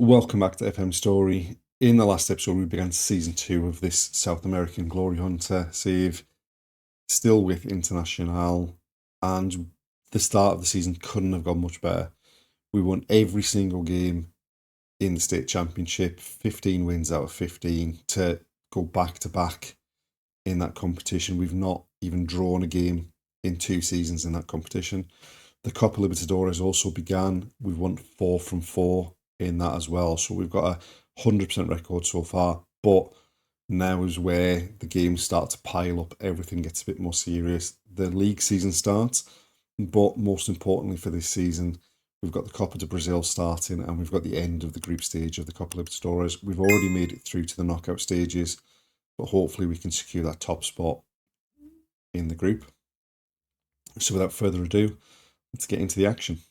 Welcome back to FM Story. In the last episode, we began season 2 of this South American Glory Hunter save, still with Internacional, and the start of the season couldn't have gone much better. We won every single game in the state championship, 15 wins out of 15 to go back to back in that competition. We've not even drawn a game in 2 seasons in that competition. The Copa Libertadores also began. We've won 4 from 4 in that as well. So we've got a 100% record so far. But now is where the games start to pile up. Everything gets a bit more serious. The league season starts. But most importantly for this season, we've got the Copa do Brazil starting and we've got the end of the group stage of the Copa Libertadores. We've already made it through to the knockout stages, but hopefully we can secure that top spot in the group. So without further ado, let's get into the action.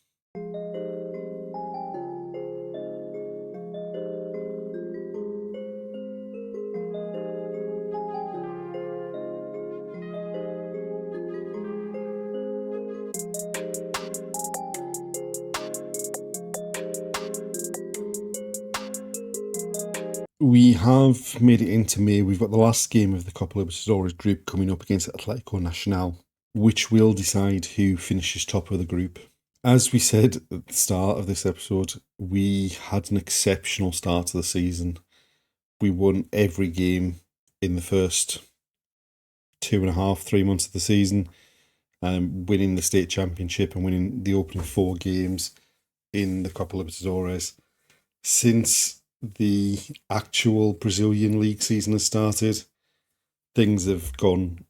We have made it into May. We've got the last game of the Copa Libertadores group coming up against Atletico Nacional, which will decide who finishes top of the group. As we said at the start of this episode, we had an exceptional start to the season. We won every game in the first 2.5, 3 months of the season, winning the state championship and winning the opening 4 games in the Copa Libertadores. Since the actual Brazilian league season has started, things have gone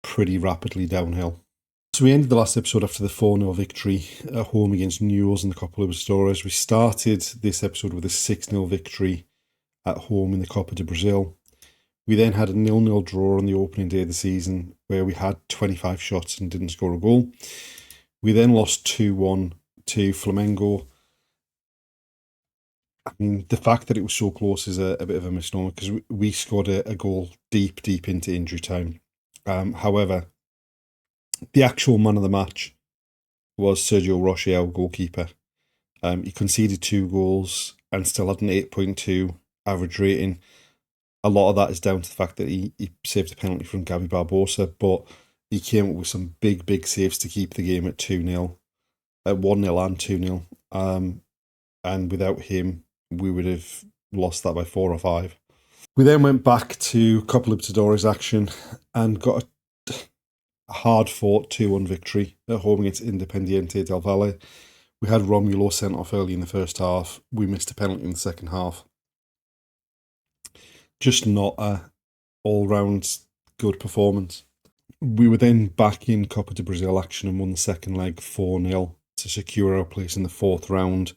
pretty rapidly downhill. So we ended the last episode after the 4-0 victory at home against Newell's in the Copa Libertadores. We started this episode with a 6-0 victory at home in the Copa do Brazil. We then had a 0-0 draw on the opening day of the season where we had 25 shots and didn't score a goal. We then lost 2-1 to Flamengo. I mean, the fact that it was so close is a bit of a misnomer because we scored a goal deep into injury time. However, the actual man of the match was Sergio Rocher, our goalkeeper. He conceded 2 goals and still had an 8.2 average rating. A lot of that is down to the fact that he saved a penalty from Gabi Barbosa, but he came up with some big saves to keep the game at 2-0, at 1-0 and 2-0. And without him, we would have lost that by 4 or 5. We then went back to Copa Libertadores action and got a hard-fought 2-1 victory at home against Independiente del Valle. We had Romulo sent off early in the first half. We missed a penalty in the second half. Just not a all-round good performance. We were then back in Copa do Brazil action and won the second leg 4-0 to secure our place in the 4th round,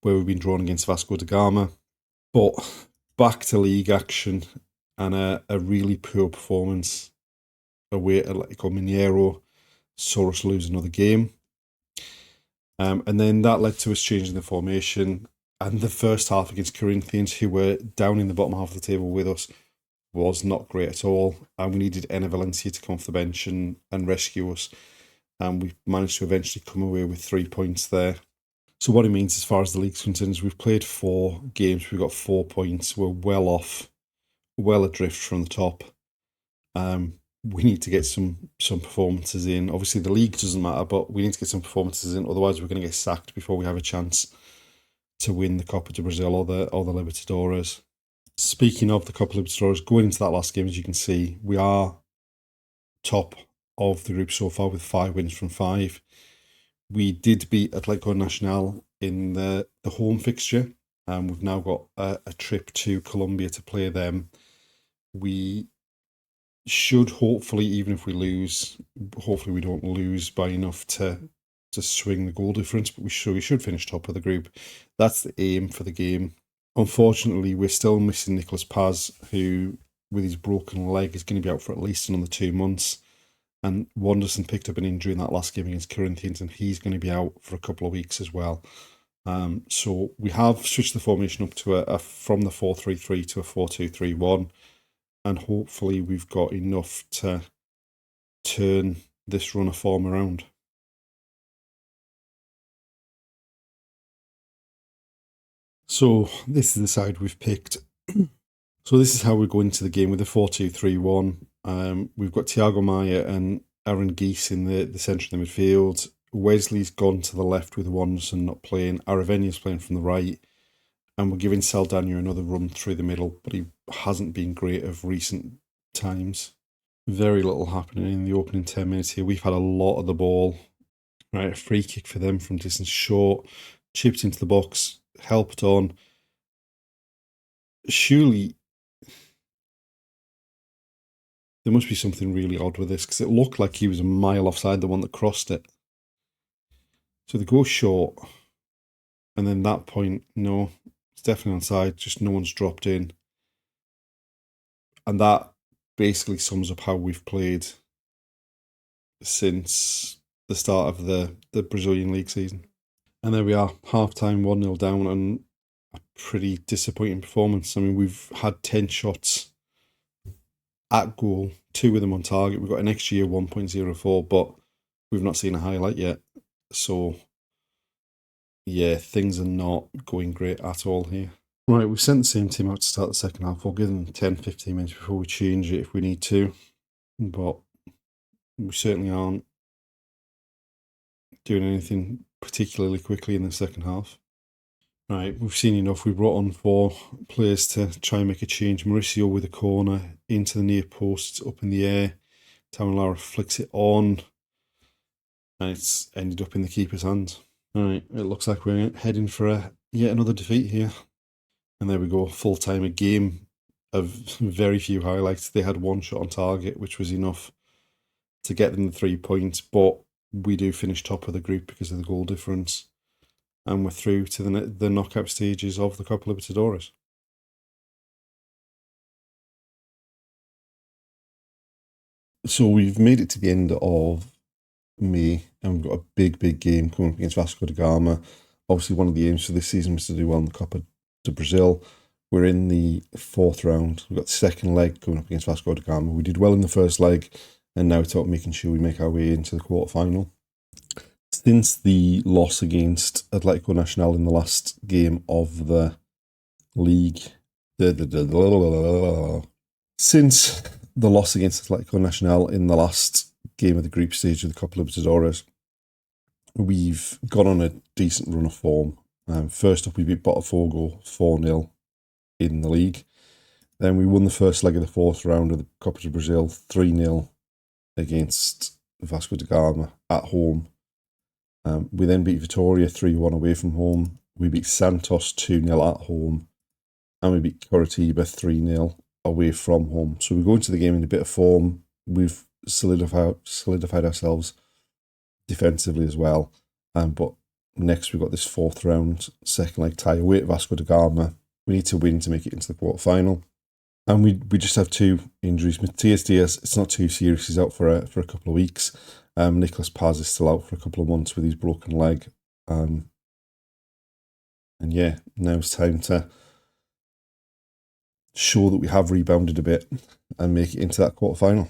where we've been drawn against Vasco da Gama. But back to league action and a really poor performance away at Atletico Mineiro saw us lose another game. And then that led to us changing the formation. And the first half against Corinthians, who were down in the bottom half of the table with us, was not great at all. And we needed Enner Valencia to come off the bench and rescue us. And we managed to eventually come away with 3 points there. So what it means as far as the league's concerned is we've played 4 games, we've got 4 points, we're well off, well adrift from the top. We need to get some performances in. Obviously the league doesn't matter, but we need to get some performances in, otherwise we're going to get sacked before we have a chance to win the Copa do Brazil or the Libertadores. Speaking of the Copa Libertadores, going into that last game, as you can see, we are top of the group so far with 5 wins from 5. We did beat Atletico Nacional in the home fixture, and we've now got a trip to Colombia to play them. We should hopefully, even if we lose, hopefully we don't lose by enough to swing the goal difference, but we should finish top of the group. That's the aim for the game. Unfortunately, we're still missing Nicolas Paz, who, with his broken leg, is going to be out for at least another 2 months. And Wanderson picked up an injury in that last game against Corinthians, and he's going to be out for a couple of weeks as well. So we have switched the formation up to from the 4-3-3 to a 4-2-3-1, and hopefully we've got enough to turn this run of form around. So this is the side we've picked. So this is how we go into the game with the 4-2-3-1. We've got Thiago Maia and Aaron Geese in the centre of the midfield. Wesley's gone to the left with Wanderson not playing. Aravenya's playing from the right. And we're giving Saldana another run through the middle, but he hasn't been great of recent times. Very little happening in the opening 10 minutes here. We've had a lot of the ball. Right, a free kick for them from distance short. Chipped into the box, helped on. Surely there must be something really odd with this because it looked like he was a mile offside the one that crossed it. So they go short, and then that point, no, it's definitely onside, just no one's dropped in. And that basically sums up how we've played since the start of the Brazilian league season. And there we are, half-time, 1-0 down, and a pretty disappointing performance. I mean, we've had 10 shots at goal, 2 of them on target. We've got an XG of 1.04, but we've not seen a highlight yet. So, yeah, things are not going great at all here. Right, we've sent the same team out to start the second half. We'll give them 10-15 minutes before we change it if we need to. But we certainly aren't doing anything particularly quickly in the second half. Right, we've seen enough. We brought on 4 players to try and make a change. Mauricio with a corner into the near post, up in the air. Lara flicks it on, and it's ended up in the keeper's hands. Right, it looks like we're heading for yet another defeat here. And there we go, full-time, a game of very few highlights. They had 1 shot on target, which was enough to get them the 3 points, but we do finish top of the group because of the goal difference. And we're through to the knockout stages of the Copa Libertadores. So we've made it to the end of May, and we've got a big game coming up against Vasco da Gama. Obviously, one of the aims for this season was to do well in the Copa do Brazil. We're in the 4th round. We've got the second leg coming up against Vasco da Gama. We did well in the first leg, and now it's about making sure we make our way into the quarterfinal. Since the loss against Atletico Nacional in the last game of the league, since the loss against Atletico Nacional in the last game of the group stage of the Copa Libertadores, we've gone on a decent run of form. First up, we beat Botafogo 4-0 in the league. Then we won the first leg of the 4th round of the Copa do Brazil 3-0 against Vasco da Gama at home. We then beat Vitória 3-1 away from home. We beat Santos 2-0 at home. And we beat Curitiba 3-0 away from home. So we go into the game in a bit of form. We've solidified ourselves defensively as well. But next we've got this 4th round, second leg tie away at Vasco da Gama. We need to win to make it into the quarterfinal. And we just have 2 injuries. Matias Diaz, it's not too serious. He's out for a couple of weeks. Nicolas Paz is still out for a couple of months with his broken leg. And yeah, now it's time to show that we have rebounded a bit and make it into that quarterfinal.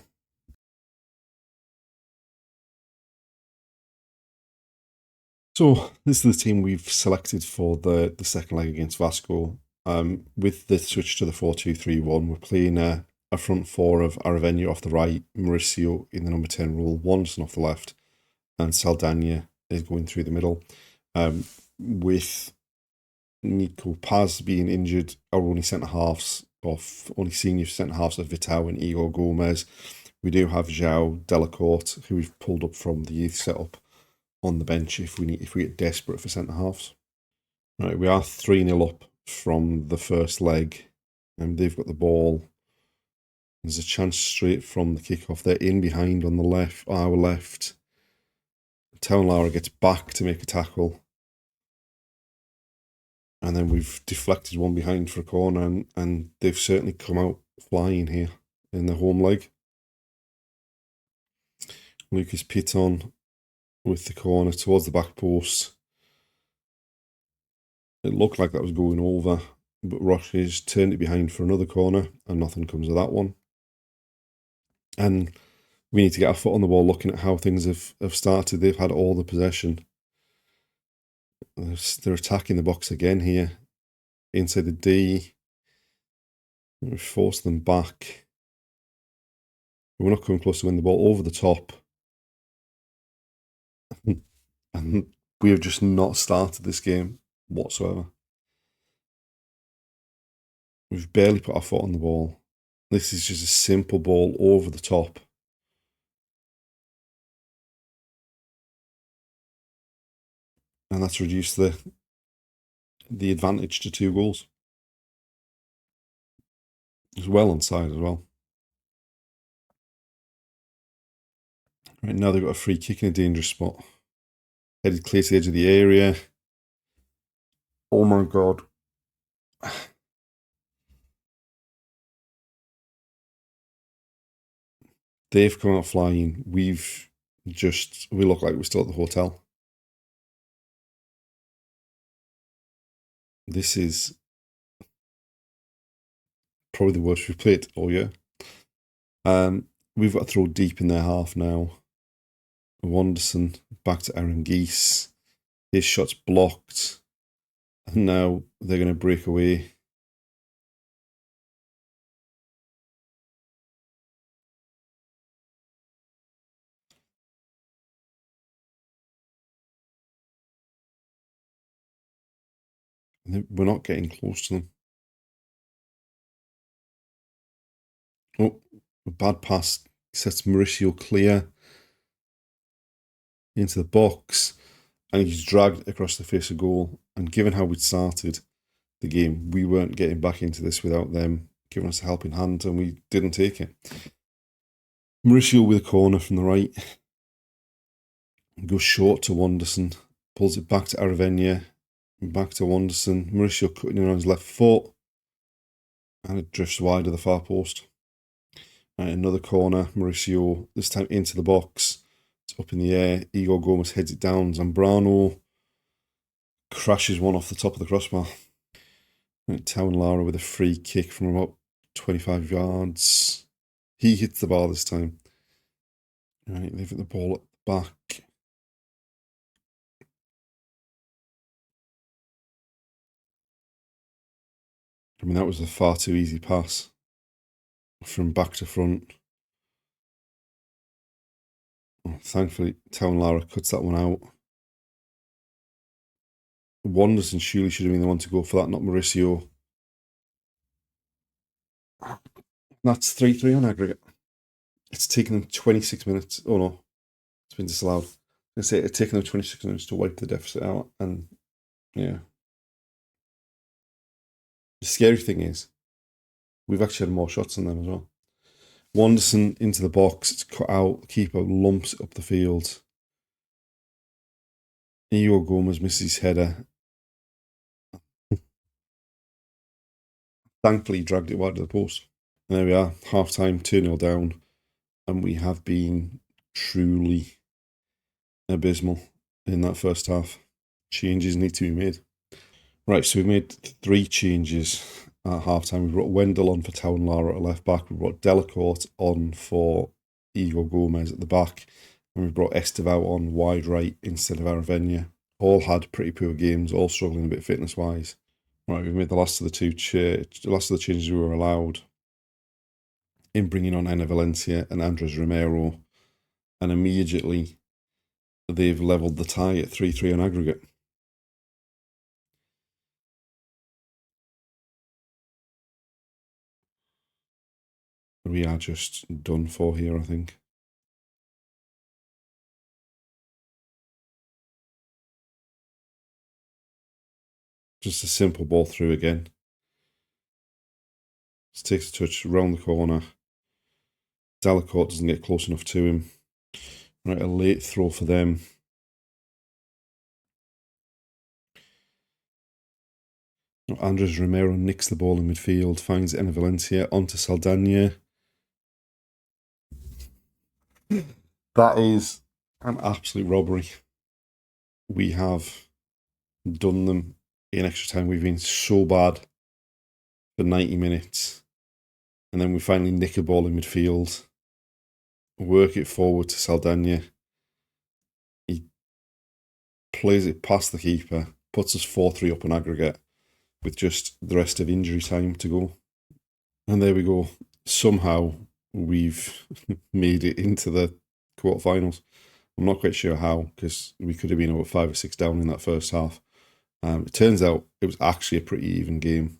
So this is the team we've selected for the second leg against Vasco. With the switch to the 4-2-3-1, we're playing a front 4 of Aravena off the right, Mauricio in the number 10 role, Wanderson off the left, and Saldana is going through the middle. With Nico Paz being injured, our only only senior centre-halves are Vitao and Igor Gomez. We do have João Delacorte, who we've pulled up from the youth setup, on the bench if we get desperate for centre-halves. Right, we are 3-0 up from the first leg, and they've got the ball. There's a chance straight from the kickoff. They're in behind on the left, our left. Lara gets back to make a tackle. And then we've deflected one behind for a corner, and they've certainly come out flying here in the home leg. Lucas Piton with the corner towards the back post. It looked like that was going over, but Roches turned it behind for another corner, and nothing comes of that one. And we need to get our foot on the ball looking at how things have started. They've had all the possession. They're attacking the box again here. inside the D. We force them back. We're not coming close to win the ball over the top. And we have just not started this game whatsoever. We've barely put our foot on the ball. This is just a simple ball over the top. And that's reduced the advantage to 2 goals. It's well onside as well. Right now they've got a free kick in a dangerous spot. Headed clear to the edge of the area. Oh my God. They've come out flying. We look like we're still at the hotel. This is probably the worst we've played all year. We've got to throw deep in their half now. Wanderson back to Aaron Geese. His shot's blocked. And now they're going to break away. We're not getting close to them. Oh, a bad pass sets Mauricio clear into the box, and he's dragged across the face of goal. And given how we'd started the game, we weren't getting back into this without them giving us a helping hand, and we didn't take it. Mauricio with a corner from the right. Goes short to Wanderson. Pulls it back to Aravena. Back to Wanderson. Mauricio cutting in on his left foot. And it drifts wide of the far post. Right, another corner. Mauricio, this time into the box. It's up in the air. Igor Gomez heads it down. Zambrano crashes one off the top of the crossbar. Right, Town Lara with a free kick from about 25 yards. He hits the bar this time. Right, they've got the ball at the back. I mean, that was a far too easy pass from back to front. Oh, thankfully, Town Lara cuts that one out. Wanderson surely should have been the one to go for that, not Mauricio. That's 3-3 on aggregate. It's taken them 26 minutes. Oh no, it's been disallowed. I say it's taken them 26 minutes to wipe the deficit out, and yeah. The scary thing is, we've actually had more shots than them as well. Wanderson into the box, it's cut out, the keeper lumps it up the field. Igor Gomez misses his header. Thankfully, he dragged it wide to the post. And there we are, half time, 2-0 down. And we have been truly abysmal in that first half. Changes need to be made. Right, so we made 3 changes at half time. We brought Wendell on for Town Lara at left back. We brought Delacourt on for Igor Gomez at the back. And we brought Estevao on wide right instead of Aravena. All had pretty poor games, all struggling a bit fitness wise. Right, we've made the last of the changes we were allowed in bringing on Enner Valencia and Andres Romero, and immediately they've levelled the tie at 3-3 on aggregate. We are just done for here, I think. Just a simple ball through again. Just takes a touch round the corner. Delacourt doesn't get close enough to him. Right, a late throw for them. Andres Romero nicks the ball in midfield, finds Enner Valencia onto Saldana. That is an absolute robbery. We have done them in extra time. We've been so bad for 90 minutes. And then we finally nick a ball in midfield, work it forward to Saldana. He plays it past the keeper, puts us 4-3 up on aggregate. with just the rest of injury time to go. And there we go. Somehow we've made it into the quarterfinals. I'm not quite sure how, because we could have been about 5 or 6 down in that first half. It turns out it was actually a pretty even game.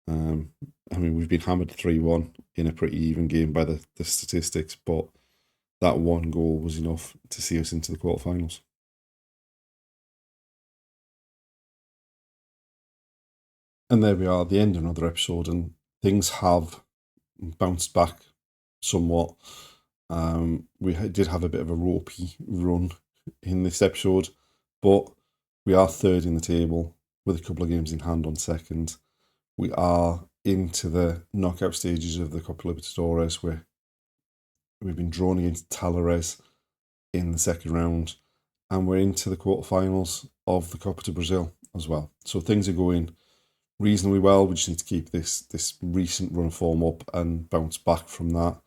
I mean, we've been hammered 3-1 in a pretty even game by the statistics, but that one goal was enough to see us into the quarterfinals. And there we are, the end of another episode, and things have bounced back somewhat. We did have a bit of a ropey run in this episode, but we are third in the table with a couple of games in hand on second. We are into the knockout stages of the Copa Libertadores, where we've been drawn against Talares in the second round, and we're into the quarterfinals of the Copa do Brazil as well. So things are going reasonably well. We just need to keep this recent run of form up and bounce back from that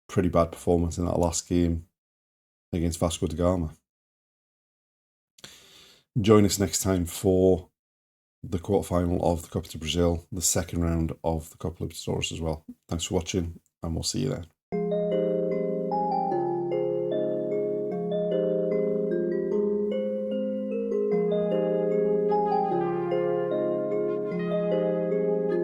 pretty bad performance in that last game against Vasco da Gama. Join us next time for the quarterfinal of the Copa do Brazil, the second round of the Copa Libertadores as well. Thanks for watching, and we'll see you then.